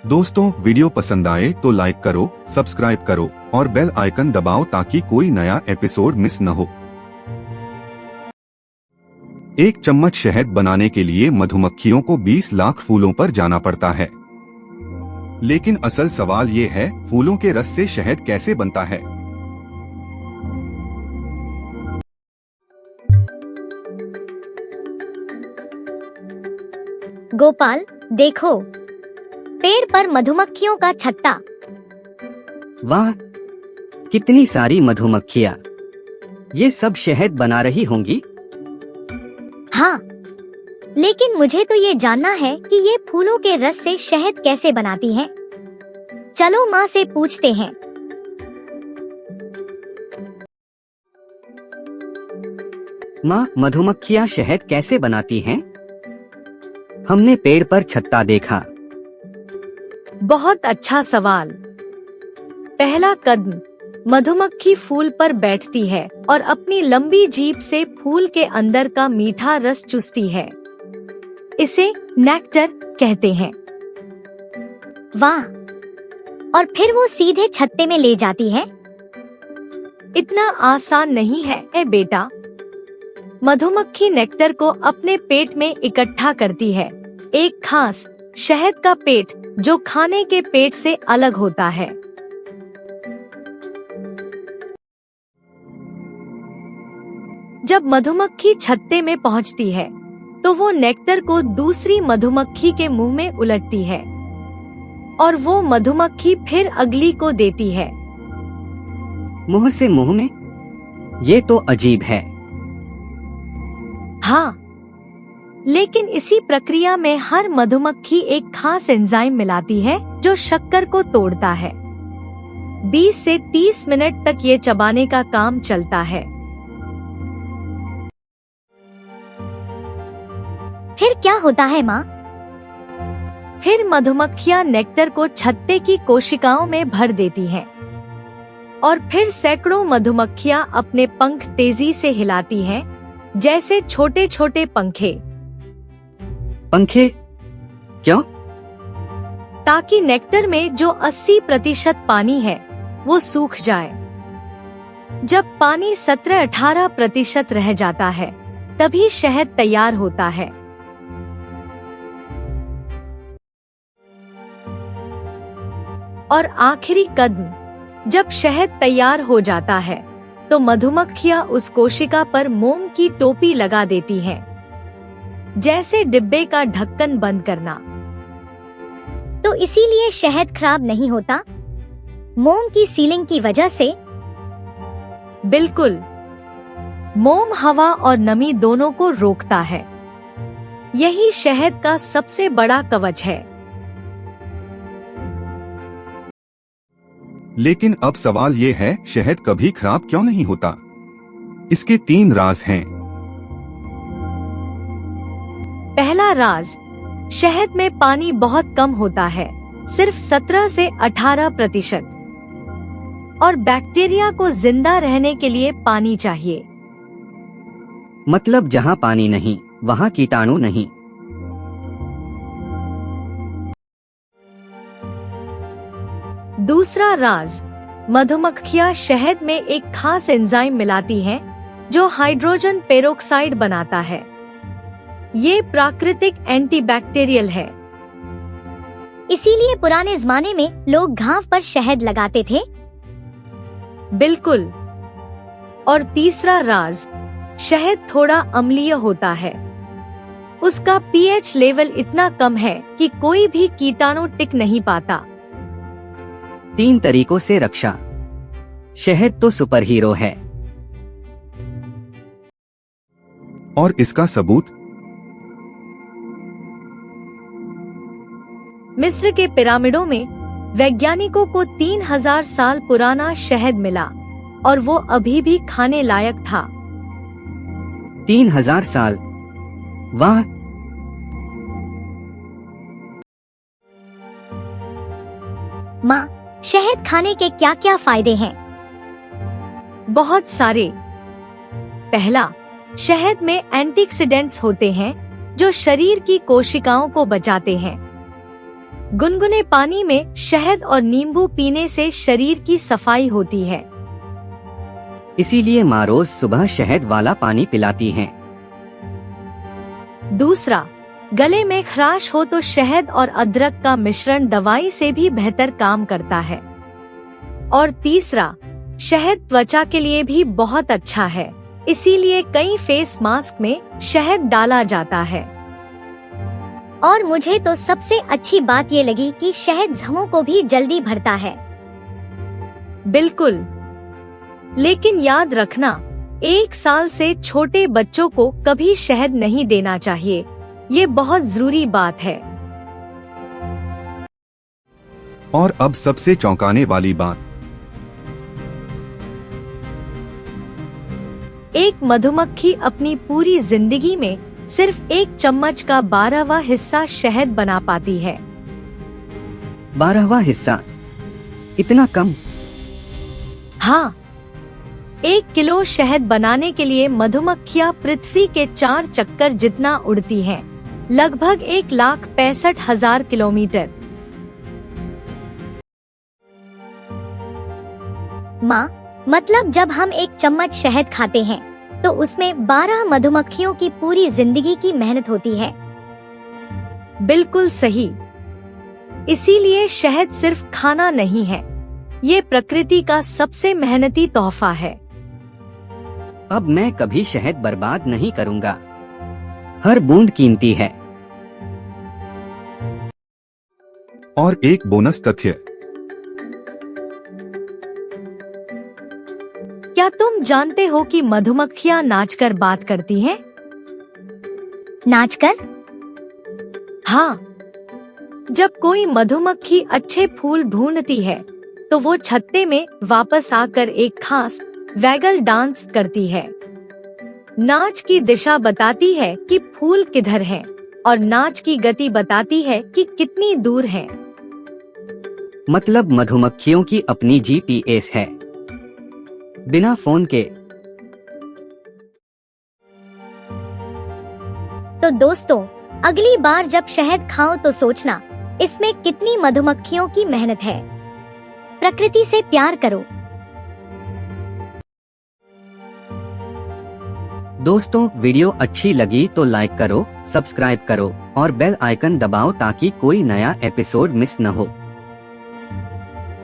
दोस्तों, वीडियो पसंद आए तो लाइक करो, सब्सक्राइब करो और बेल आइकन दबाओ ताकि कोई नया एपिसोड मिस न हो। एक चम्मच शहद बनाने के लिए मधुमक्खियों को 20 लाख फूलों पर जाना पड़ता है। लेकिन असल सवाल ये है, फूलों के रस से शहद कैसे बनता है? गोपाल, देखो, पेड़ पर मधुमक्खियों का छत्ता। वाह, कितनी सारी मधुमक्खियाँ! ये सब शहद बना रही होंगी। हाँ, लेकिन मुझे तो ये जानना है कि ये फूलों के रस से शहद कैसे बनाती हैं। चलो माँ से पूछते हैं। माँ, मधुमक्खियाँ शहद कैसे बनाती हैं? हमने पेड़ पर छत्ता देखा। बहुत अच्छा सवाल। पहला कदम, मधुमक्खी फूल पर बैठती है और अपनी लंबी जीभ से फूल के अंदर का मीठा रस चूसती है। इसे नेक्टर कहते हैं। वाह! और फिर वो सीधे छत्ते में ले जाती है? इतना आसान नहीं है बेटा। मधुमक्खी नेक्टर को अपने पेट में इकट्ठा करती है, एक खास शहद का पेट जो खाने के पेट से अलग होता है। जब मधुमक्खी छत्ते में पहुंचती है, तो वो नेक्टर को दूसरी मधुमक्खी के मुंह में उलटती है और वो मधुमक्खी फिर अगली को देती है। मुंह से मुंह में? ये तो अजीब है। हाँ, लेकिन इसी प्रक्रिया में हर मधुमक्खी एक खास एंजाइम मिलाती है जो शक्कर को तोड़ता है। 20 से 30 मिनट तक ये चबाने का काम चलता है। फिर क्या होता है माँ? फिर मधुमक्खियाँ नेक्टर को छत्ते की कोशिकाओं में भर देती हैं और फिर सैकड़ों मधुमक्खियाँ अपने पंख तेजी से हिलाती हैं, जैसे छोटे छोटे पंखे। पंखे क्यों? ताकि नेक्टर में जो 80% पानी है वो सूख जाए। जब पानी 17-18% रह जाता है, तभी शहद तैयार होता है। और आखिरी कदम, जब शहद तैयार हो जाता है, तो मधुमक्खियाँ उस कोशिका पर मोम की टोपी लगा देती हैं, जैसे डिब्बे का ढक्कन बंद करना। तो इसीलिए शहद खराब नहीं होता, मोम की सीलिंग की वजह से? बिल्कुल, मोम हवा और नमी दोनों को रोकता है। यही शहद का सबसे बड़ा कवच है। लेकिन अब सवाल ये है, शहद कभी खराब क्यों नहीं होता? इसके 3 राज हैं। पहला राज, शहद में पानी बहुत कम होता है, सिर्फ 17 से 18%। और बैक्टीरिया को जिंदा रहने के लिए पानी चाहिए। मतलब जहाँ पानी नहीं, वहाँ कीटाणु नहीं। दूसरा राज, मधुमक्खियाँ शहद में एक खास एंजाइम मिलाती हैं, जो हाइड्रोजन पेरोक्साइड बनाता है। ये प्राकृतिक एंटीबैक्टीरियल है। इसीलिए पुराने जमाने में लोग घाव पर शहद लगाते थे। बिल्कुल। और तीसरा राज, शहद थोड़ा अम्लीय होता है। उसका पीएच लेवल इतना कम है कि कोई भी कीटाणु टिक नहीं पाता। 3 तरीकों से रक्षा। शहद तो सुपर हीरो है। और इसका सबूत? मिस्र के पिरामिडों में वैज्ञानिकों को 3000 साल पुराना शहद मिला और वो अभी भी खाने लायक था। 3000 साल? वाह! माँ, शहद खाने के क्या क्या फायदे हैं? बहुत सारे। पहला, शहद में एंटीऑक्सीडेंट्स होते हैं जो शरीर की कोशिकाओं को बचाते हैं। गुनगुने पानी में शहद और नींबू पीने से शरीर की सफाई होती है। इसीलिए माँ रोज सुबह शहद वाला पानी पिलाती हैं। दूसरा, गले में खराश हो तो शहद और अदरक का मिश्रण दवाई से भी बेहतर काम करता है। और तीसरा, शहद त्वचा के लिए भी बहुत अच्छा है, इसीलिए कई फेस मास्क में शहद डाला जाता है। और मुझे तो सबसे अच्छी बात ये लगी कि शहद जख्मों को भी जल्दी भरता है। बिल्कुल, लेकिन याद रखना, 1 साल से छोटे बच्चों को कभी शहद नहीं देना चाहिए, ये बहुत जरूरी बात है। और अब सबसे चौंकाने वाली बात, एक मधुमक्खी अपनी पूरी जिंदगी में सिर्फ 1 चम्मच का 12वां हिस्सा शहद बना पाती है। 12वां हिस्सा? इतना कम? हाँ, 1 किलो शहद बनाने के लिए मधुमक्खियाँ पृथ्वी के 4 चक्कर जितना उड़ती हैं, लगभग 1,65,000 किलोमीटर। माँ, मतलब जब हम 1 चम्मच शहद खाते हैं तो उसमें 12 मधुमक्खियों की पूरी जिंदगी की मेहनत होती है। बिल्कुल सही। इसीलिए शहद सिर्फ खाना नहीं है, ये प्रकृति का सबसे मेहनती तोहफा है। अब मैं कभी शहद बर्बाद नहीं करूँगा, हर बूंद कीमती है। और एक बोनस तथ्य, क्या तुम जानते हो कि मधुमक्खियाँ नाचकर बात करती हैं? नाचकर? हाँ, जब कोई मधुमक्खी अच्छे फूल ढूंढती है तो वो छत्ते में वापस आकर एक खास वैगल डांस करती है। नाच की दिशा बताती है कि फूल किधर है और नाच की गति बताती है कि कितनी दूर है। मतलब मधुमक्खियों की अपनी GPS है, बिना फोन के। तो दोस्तों, अगली बार जब शहद खाओ तो सोचना इसमें कितनी मधुमक्खियों की मेहनत है। प्रकृति से प्यार करो। दोस्तों, वीडियो अच्छी लगी तो लाइक करो, सब्सक्राइब करो और बेल आइकन दबाओ ताकि कोई नया एपिसोड मिस न हो।